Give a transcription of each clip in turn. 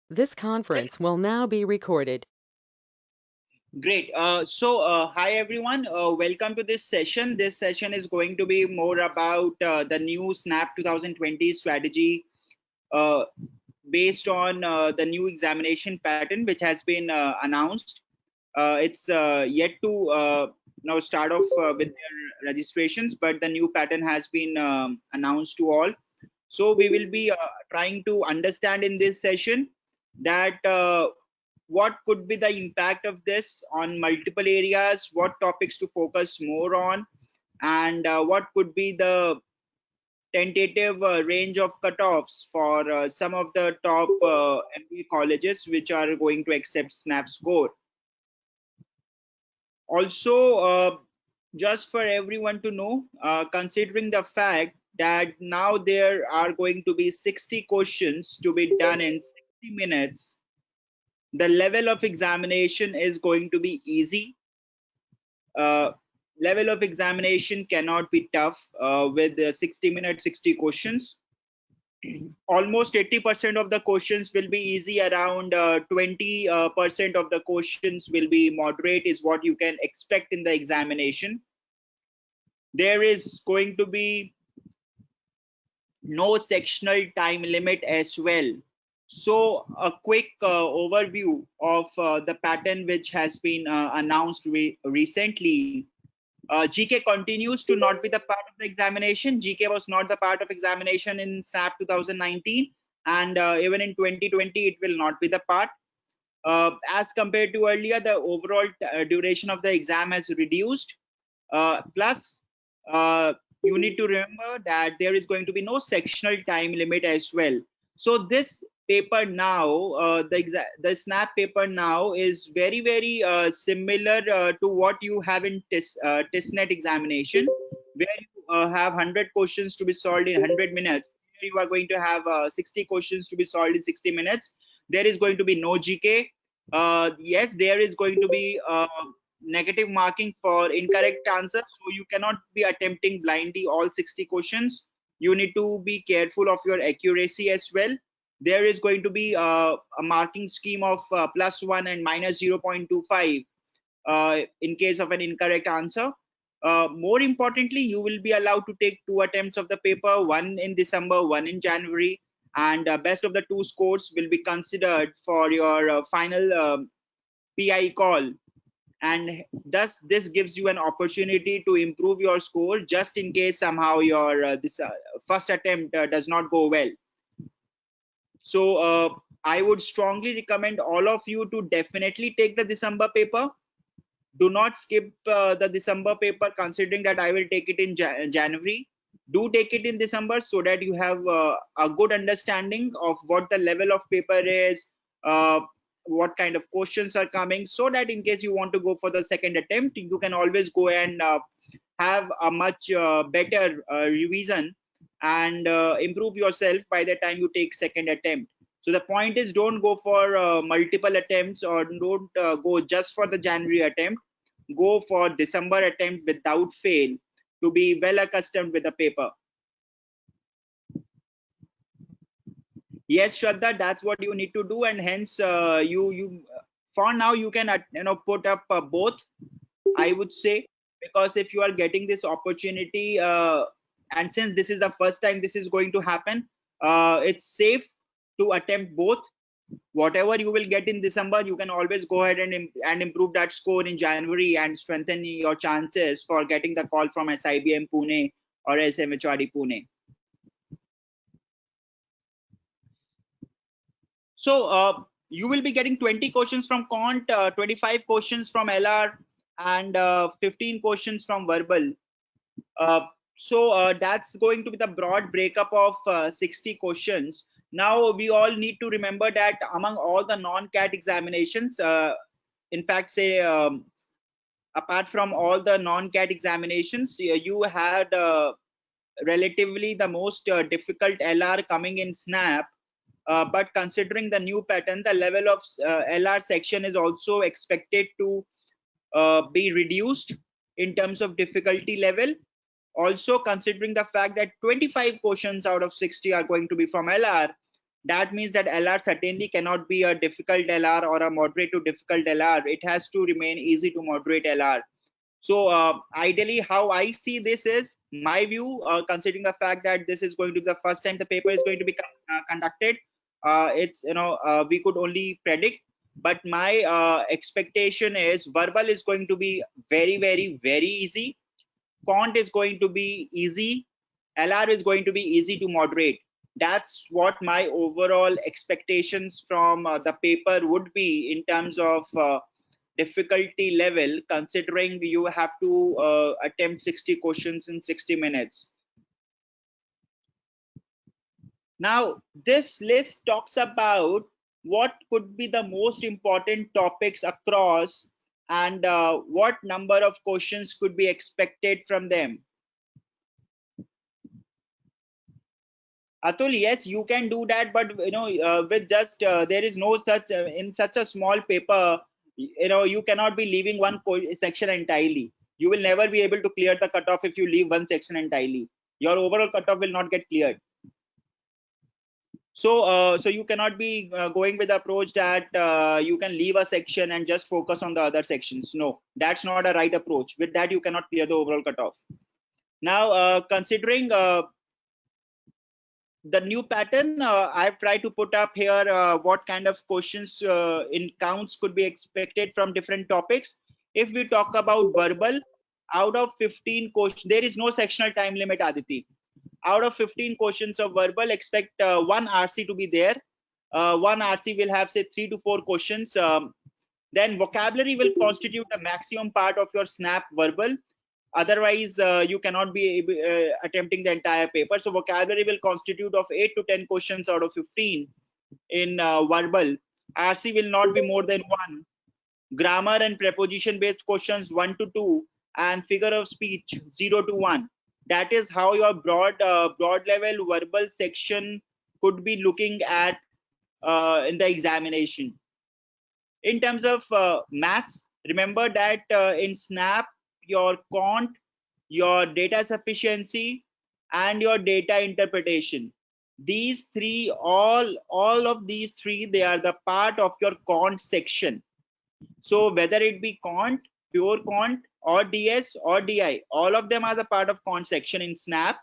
This conference will now be recorded. Great. Hi everyone. Welcome to this session. This session is going to be more about the new Snap 2020 strategy uh, based on the new examination pattern which has been announced. It's yet to now start off with their registrations, but the new pattern has been announced to all. So we will be trying to understand in this session that what could be the impact of this on multiple areas, what topics to focus more on, and what could be the tentative range of cutoffs for some of the top MBA colleges which are going to accept SNAP score. Also, just for everyone to know, considering the fact that now there are going to be 60 questions to be done in 60 minutes, the level of examination is going to be easy. uh, Level of examination cannot be tough with 60 minutes, 60 questions. Almost 80% of the questions will be easy. Around 20% of the questions will be moderate, is what you can expect in the examination. There is going to be no sectional time limit as well. So a quick overview of the pattern which has been announced recently. GK continues to not be the part of the examination. GK was not the part of examination in SNAP 2019, and even in 2020 it will not be the part. As compared to earlier, the overall duration of the exam has reduced. Plus, uh, you need to remember that there is going to be no sectional time limit as well. So this paper now, the SNAP paper now is very similar to what you have in TISNET examination, where you have 100 questions to be solved in 100 minutes. Here you are going to have 60 questions to be solved in 60 minutes. There is going to be no GK. Yes, there is going to be negative marking for incorrect answers, so you cannot be attempting blindly all 60 questions. You need to be careful of your accuracy as well. There is going to be a marking scheme of +1 and -0.25 in case of an incorrect answer. More importantly, you will be allowed to take 2 attempts of the paper, one in December, one in January, and best of the 2 scores will be considered for your final PI call. And thus this gives you an opportunity to improve your score just in case somehow your this first attempt does not go well. So I would strongly recommend all of you to definitely take the December paper. Do not skip the December paper, considering that I will take it in January. Do take it in December so that you have a good understanding of what the level of paper is, uh, what kind of questions are coming, so that in case you want to go for the second attempt, you can always go and have a much better revision and improve yourself by the time you take second attempt. So the point is, don't go for multiple attempts, or don't go just for the January attempt. Go for December attempt without fail to be well accustomed with the paper. Yes, Shraddha, that's what you need to do, and hence you for now you can put up both, I would say, because if you are getting this opportunity, and since this is the first time this is going to happen, it's safe to attempt both. Whatever you will get in December, you can always go ahead and improve that score in January and strengthen your chances for getting the call from SIBM Pune or SMHRD Pune. So you will be getting 20 questions from Quant, 25 questions from LR, and 15 questions from verbal. So that's going to be the broad breakup of 60 questions. Now we all need to remember that among all the non-CAT examinations, in fact, say apart from all the non-CAT examinations, you had relatively the most difficult LR coming in SNAP. But considering the new pattern, the level of LR section is also expected to be reduced in terms of difficulty level. Also, considering the fact that 25 questions out of 60 are going to be from LR, That means that LR certainly cannot be a difficult LR or a moderate to difficult LR. It has to remain easy to moderate LR. So ideally, how I see this is my view, considering the fact that this is going to be the first time the paper is going to be conducted. It's we could only predict, but my expectation is verbal is going to be very, very, very easy. Quant is going to be easy. LR is going to be easy to moderate. That's what my overall expectations from the paper would be in terms of difficulty level, considering you have to attempt 60 questions in 60 minutes. Now, this list talks about what could be the most important topics across and what number of questions could be expected from them. Atul, yes, you can do that, but with just there is no such in such a small paper, you cannot be leaving one section entirely. You will never be able to clear the cutoff if you leave one section entirely. Your overall cutoff will not get cleared. So you cannot be going with the approach that you can leave a section and just focus on the other sections. No, that's not a right approach. With that, you cannot clear the overall cutoff. Now, considering the new pattern, I've tried to put up here what kind of questions in counts could be expected from different topics. If we talk about verbal, out of 15 questions, there is no sectional time limit, Aditi. Out of 15 questions of verbal, expect one RC to be there. One RC will have say 3 to 4 questions. Then vocabulary will constitute the maximum part of your snap verbal. Otherwise you cannot be attempting the entire paper. So vocabulary will constitute of 8 to 10 questions out of 15 in verbal. RC will not be more than one. Grammar and preposition based questions 1 to 2, and figure of speech 0 to 1. That is how your broad level verbal section could be looking at in the examination. In terms of maths, remember that in snap, your quant, your data sufficiency, and your data interpretation, these three, all of these three, they are the part of your quant section. So whether it be quant, pure quant, or DS or DI, all of them are the part of quant section in snap.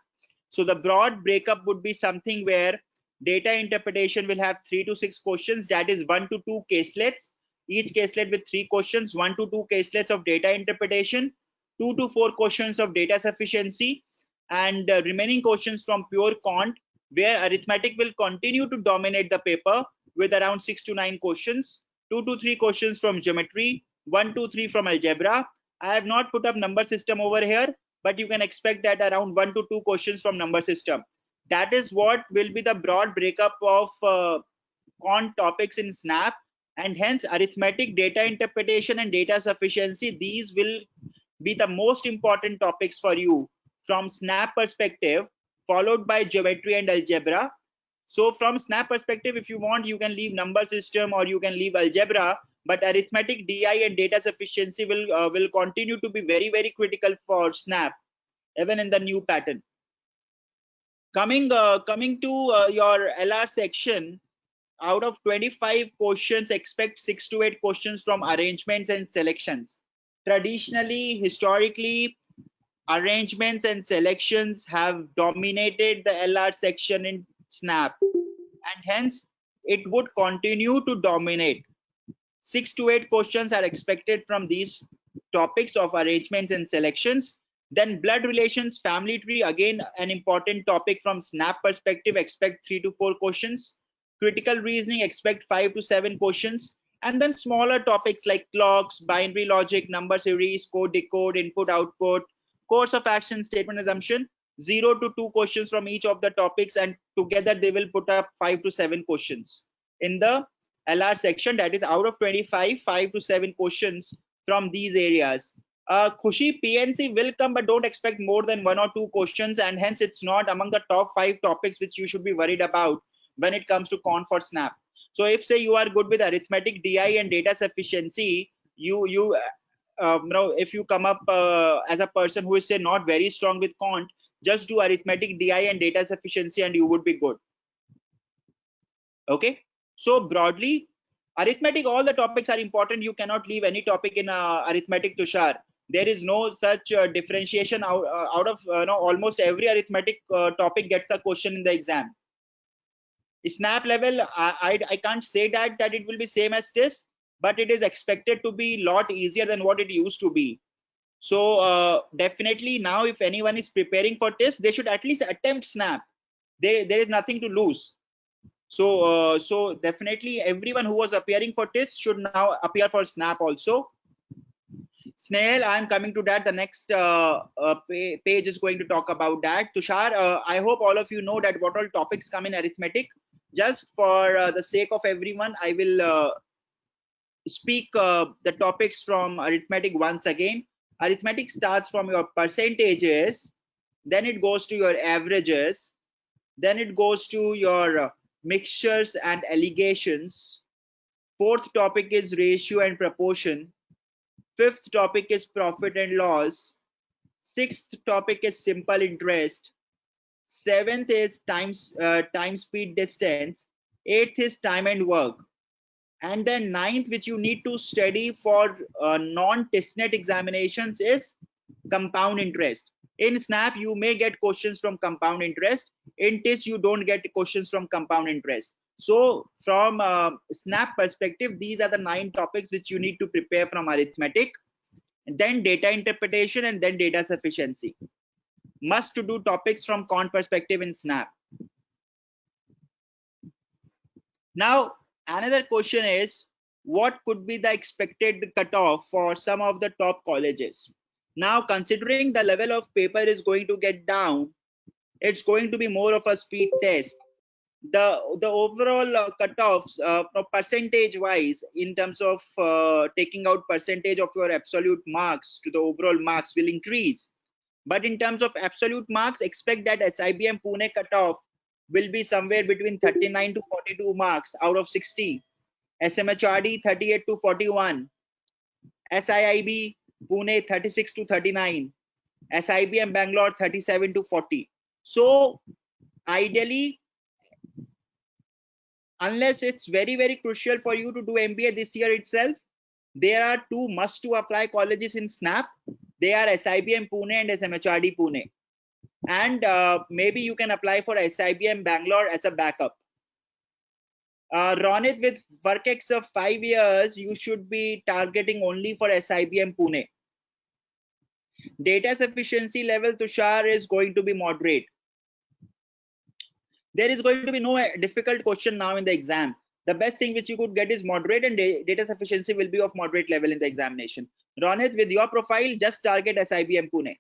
So the broad breakup would be something where data interpretation will have 3 to 6 questions, that is 1 to 2 caselets, each caselet with 3 questions, 1 to 2 caselets of data interpretation, 2 to 4 questions of data sufficiency, and remaining questions from pure quant, where arithmetic will continue to dominate the paper with around 6 to 9 questions, 2 to 3 questions from geometry, 1 to 3 from algebra. I have not put up number system over here, but you can expect that around 1 to 2 questions from number system. That is what will be the broad breakup of quant topics in snap, and hence arithmetic, data interpretation, and data sufficiency, these will be the most important topics for you from snap perspective, followed by geometry and algebra. So from snap perspective, if you want, you can leave number system or you can leave algebra, but arithmetic, DI, and data sufficiency will continue to be very, very critical for snap, even in the new pattern. Coming to your LR section, out of 25 questions, expect 6 to 8 questions from arrangements and selections. Traditionally, historically, arrangements and selections have dominated the LR section in snap, and hence it would continue to dominate. 6 to 8 questions are expected from these topics of arrangements and selections. Then blood relations, family tree, again an important topic from snap perspective, expect 3 to 4 questions. Critical reasoning, expect 5 to 7 questions. And then smaller topics like clocks, binary logic, number series, code decode, input output, course of action, statement assumption, 0 to 2 questions from each of the topics, and together they will put up 5 to 7 questions in the LR section. That is, out of 25, 5 to 7 questions from these areas. Khushi, PNC will come, but don't expect more than 1 or 2 questions, and hence it's not among the top 5 topics which you should be worried about when it comes to quant for snap. So if say you are good with arithmetic, DI, and data sufficiency, if you come up as a person who is say not very strong with quant, just do arithmetic, DI, and data sufficiency and you would be good. Okay, so broadly, arithmetic, all the topics are important. You cannot leave any topic in arithmetic, Tushar. There is no such differentiation out of almost every arithmetic topic gets a question in the exam. Snap level, I can't say that it will be same as this, but it is expected to be lot easier than what it used to be. So definitely now, if anyone is preparing for this, they should at least attempt Snap. There is nothing to lose. So definitely everyone who was appearing for this should now appear for Snap also. Snail, I'm coming to that. The next page is going to talk about that. Tushar, I hope all of you know that what all topics come in arithmetic. Just for the sake of everyone, I will speak the topics from arithmetic once again. Arithmetic starts from your percentages, then it goes to your averages, then it goes to your mixtures and allegations. Fourth topic is ratio and proportion. Fifth topic is profit and loss. Sixth topic is simple interest. Seventh is time, speed, distance. Eighth is time and work. And then ninth, which you need to study for non-testnet examinations, is compound interest. In Snap, you may get questions from compound interest. In TIS, you don't get questions from compound interest. So from Snap perspective, these are the 9 topics which you need to prepare from arithmetic. And then data interpretation, and then data sufficiency. Must to do topics from con perspective in Snap. Now, another question is, what could be the expected cutoff for some of the top colleges? Now, considering the level of paper is going to get down, it's going to be more of a speed test. The overall cutoffs percentage wise, in terms of taking out percentage of your absolute marks to the overall marks, will increase. But in terms of absolute marks, expect that SIBM Pune cutoff will be somewhere between 39 to 42 marks out of 60. SMHRD 38 to 41. SIIB Pune 36 to 39. SIBM Bangalore 37 to 40. So ideally, unless it's very crucial for you to do MBA this year itself, there are 2 must to apply colleges in Snap. They are SIBM Pune and SMHRD Pune. And maybe you can apply for SIBM Bangalore as a backup. Ronit, with work-ex of 5 years, you should be targeting only for SIBM Pune. Data sufficiency level, Tushar, is going to be moderate. There is going to be no difficult question now in the exam. The best thing which you could get is moderate, and data sufficiency will be of moderate level in the examination. Ronit, with your profile, just target SIBM Pune.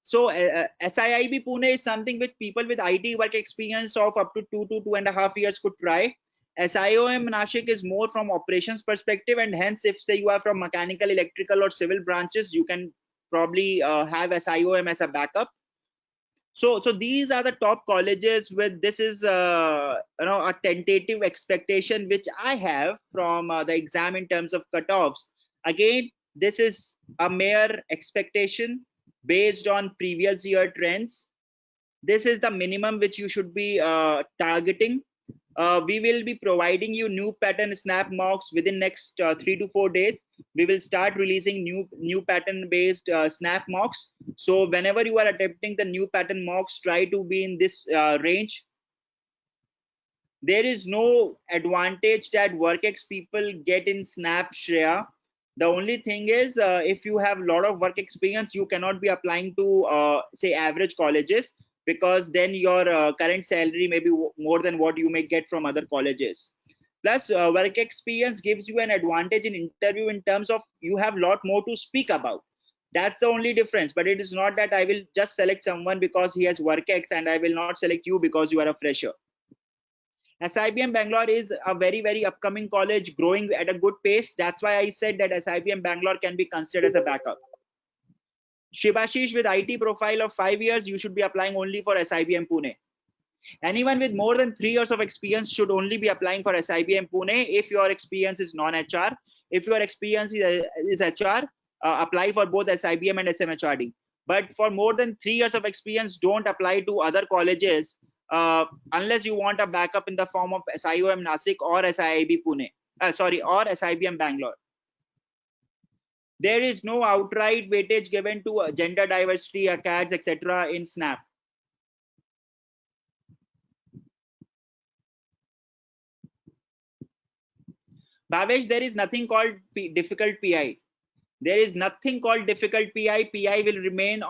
So SIIB Pune is something which people with IT work experience of up to 2 to 2.5 years could try. SIOM Nashik is more from operations perspective, and hence if say you are from mechanical, electrical or civil branches, you can probably have SIOM as a backup. So these are the top colleges with this is a tentative expectation which I have from the exam in terms of cutoffs. Again, this is a mere expectation based on previous year trends. This is the minimum which you should be targeting. We will be providing you new pattern Snap mocks within next 3 to 4 days. We will start releasing new pattern based Snap mocks. So whenever you are attempting the new pattern mocks, try to be in this range. There is no advantage that work-ex people get in Snap, Shreya. The only thing is if you have a lot of work experience, you cannot be applying to say average colleges, because then your current salary may be more than what you may get from other colleges. Plus work experience gives you an advantage in interview in terms of you have a lot more to speak about. That's the only difference. But it is not that I will just select someone because he has work ex and I will not select you because you are a fresher. SIBM Bangalore is a very upcoming college, growing at a good pace. That's why I said that SIBM Bangalore can be considered as a backup. Shibashish, with IT profile of 5 years, you should be applying only for SIBM Pune. Anyone with more than 3 years of experience should only be applying for SIBM Pune if your experience is non-HR. If your experience is HR, apply for both SIBM and SMHRD. But for more than 3 years of experience, don't apply to other colleges unless you want a backup in the form of SIOM Nasik or SIIB Pune, or SIBM Bangalore. There is no outright weightage given to gender diversity, CADs, etc. in SNAP. Bhavesh, there is nothing called difficult PI. There is nothing called difficult PI. PI will remain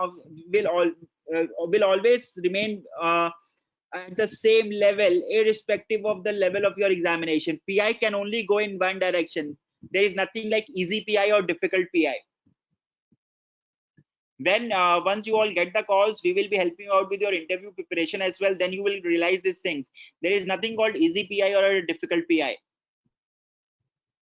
will always remain at the same level, irrespective of the level of your examination. PI can only go in one direction. There is nothing like easy PI or difficult PI. When once you all get the calls, we will be helping you out with your interview preparation as well. Then you will realize these things. There is nothing called easy PI or a difficult PI.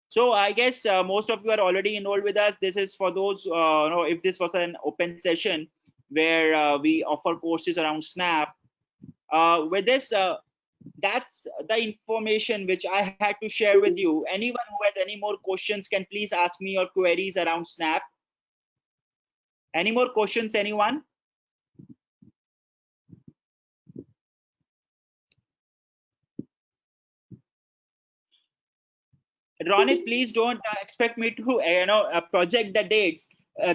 So I guess most of you are already enrolled with us. This is for those, if this was an open session where we offer courses around Snap. With this, that's the information which I had to share with you. Anyone who has any more questions can please ask me your queries around Snap. Any more questions, anyone? Ronit, please don't expect me to, project the dates.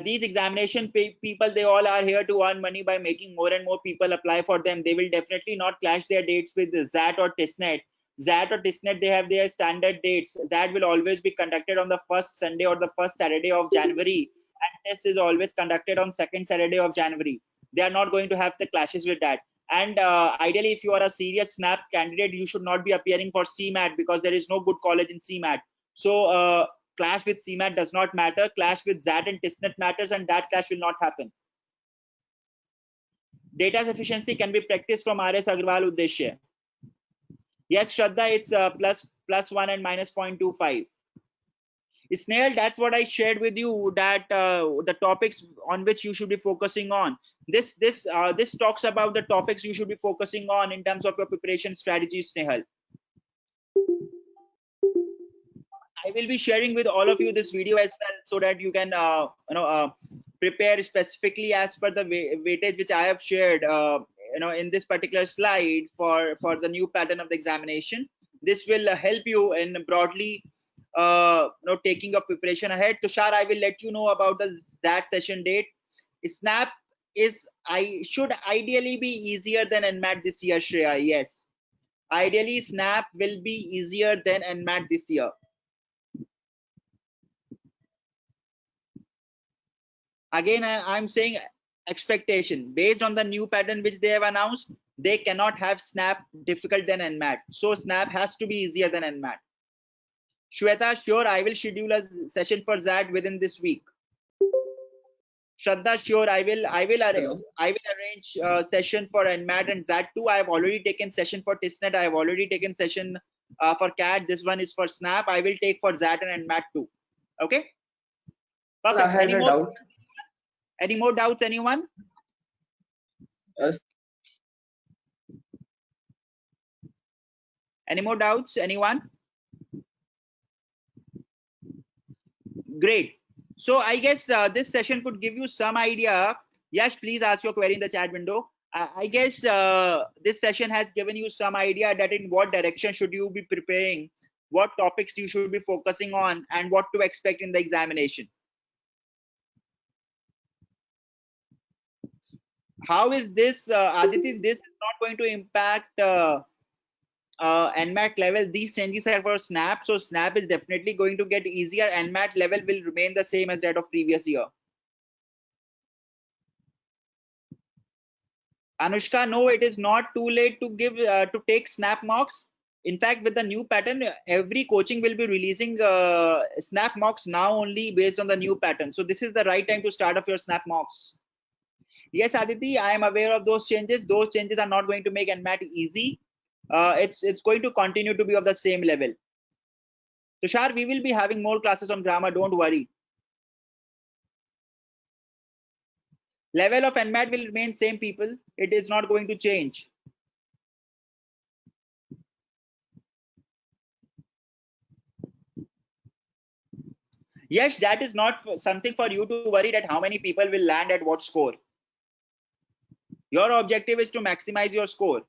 These examination people, they all are here to earn money by making more and more people apply for them. They will definitely not clash their dates with ZAT or TISNET. ZAT or TISNET, they have their standard dates. ZAT will always be conducted on the first Sunday or the first Saturday of January, and TIS is always conducted on second Saturday of January. They are not going to have the clashes with that. And ideally, if you are a serious SNAP candidate, you should not be appearing for CMAT because there is no good college in CMAT. So clash with CMAT does not matter. Clash with ZAT and TISNET matters, and that clash will not happen. Data efficiency can be practiced from RS Agrawal Uddeshya. Yes, Shraddha, it's plus 1 and minus 0.25. Snail, that's what I shared with you, that the topics on which you should be focusing on. This talks about the topics you should be focusing on in terms of your preparation strategy, Snehal. I will be sharing with all of you this video as well, so that you can prepare specifically as per the weightage which I have shared in this particular slide for the new pattern of the examination. This will help you in broadly taking your preparation ahead. Tushar, I will let you know about the ZAT session date. Snap should ideally be easier than NMAT this year, Shreya. Yes, ideally Snap will be easier than NMAT this year. Again, I'm saying expectation based on the new pattern which they have announced. They cannot have Snap difficult than NMAT. So Snap has to be easier than NMAT. Shweta, sure, I will schedule a session for that within this week. Shraddha, sure, I will arrange a session for NMAT and ZAT too. I have already taken session for TISNET. I have already taken session for CAT. This one is for Snap. I will take for ZAT and NMAT too. Okay. Perfect. I had a doubt. Any more doubts, anyone? Yes. Any more doubts, anyone? Great. So I guess this session could give you some idea. Yes, please ask your query in the chat window. I guess this session has given you some idea that in what direction should you be preparing, what topics you should be focusing on, and what to expect in the examination. How is this, Aditi? This is not going to impact NMAT level. These changes are for Snap, so Snap is definitely going to get easier. NMAT level will remain the same as that of previous year. Anushka, no, it is not too late to give to take Snap mocks. In fact, with the new pattern, every coaching will be releasing Snap mocks now only based on the new pattern. So this is the right time to start off your Snap mocks. Yes, Aditi, I am aware of those changes. Those changes are not going to make NMAT easy. It's going to continue to be of the same level. Tushar, we will be having more classes on grammar. Don't worry. Level of NMAT will remain same, people. It is not going to change. Yes, that is not something for you to worry that how many people will land at what score. Your objective is to maximize your score.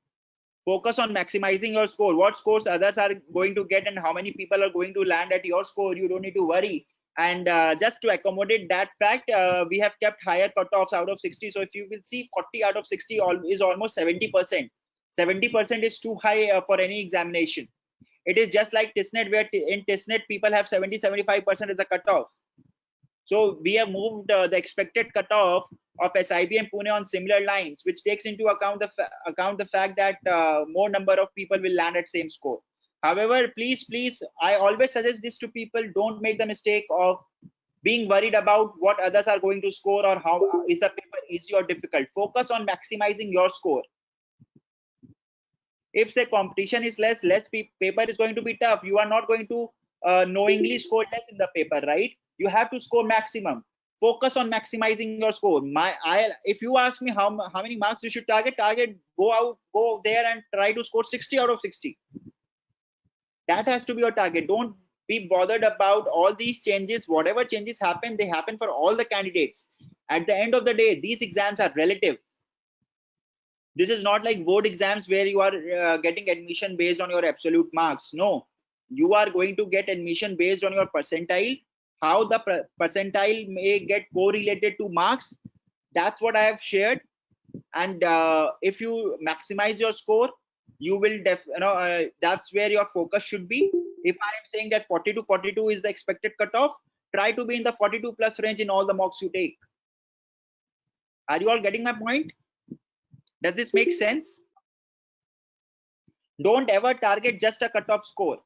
Focus on maximizing your score. What scores others are going to get and how many people are going to land at your score, you don't need to worry. And just to accommodate that fact, we have kept higher cutoffs out of 60. So if you will see 40 out of 60 is almost 70%. 70% is too high for any examination. It is just like TISNET, where in TISNET people have 70-75% as a cutoff. So we have moved the expected cutoff of SIB and Pune on similar lines, which takes into account the fact that more number of people will land at same score. However, please, I always suggest this to people: don't make the mistake of being worried about what others are going to score or how is the paper easy or difficult. Focus on maximizing your score. If say competition is less paper is going to be tough. You are not going to knowingly score less in the paper, right? You have to score maximum. Focus on maximizing your score. If you ask me how many marks you should target, go there and try to score 60 out of 60. That has to be your target. Don't be bothered about all these changes. Whatever changes happen, they happen for all the candidates. At the end of the day, these exams are relative. This is not like board exams where you are getting admission based on your absolute marks. No, you are going to get admission based on your percentile. How the percentile may get correlated to marks, that's what I have shared. And if you maximize your score, you will that's where your focus should be. If I am saying that 40 to 42 is the expected cutoff, try to be in the 42 plus range in all the mocks you take. Are you all getting my point? Does this make sense? Don't ever target just a cutoff score.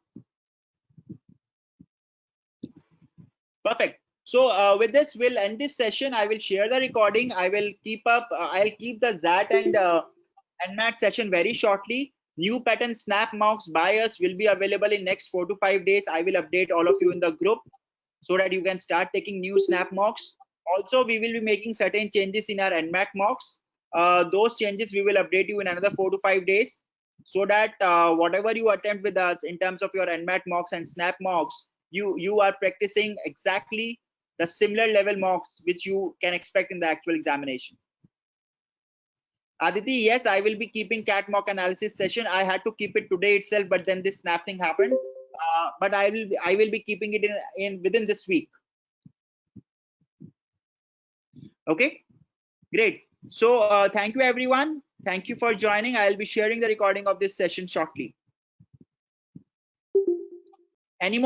Perfect. So with this, we'll end this session. I will share the recording. I will keep up. I'll keep the ZAT and NMAT session very shortly. New pattern snap mocks by us will be available in next 4 to 5 days. I will update all of you in the group so that you can start taking new snap mocks. Also, we will be making certain changes in our NMAT mocks. Those changes we will update you in another 4 to 5 days, so that whatever you attempt with us in terms of your NMAT mocks and snap mocks, you are practicing exactly the similar level mocks which you can expect in the actual examination. Aditi, yes, I will be keeping cat mock analysis session. I had to keep it today itself, but then this snap thing happened. But I will be keeping it in within this week. Okay, great. So thank you everyone. Thank you for joining. I'll be sharing the recording of this session shortly. Any more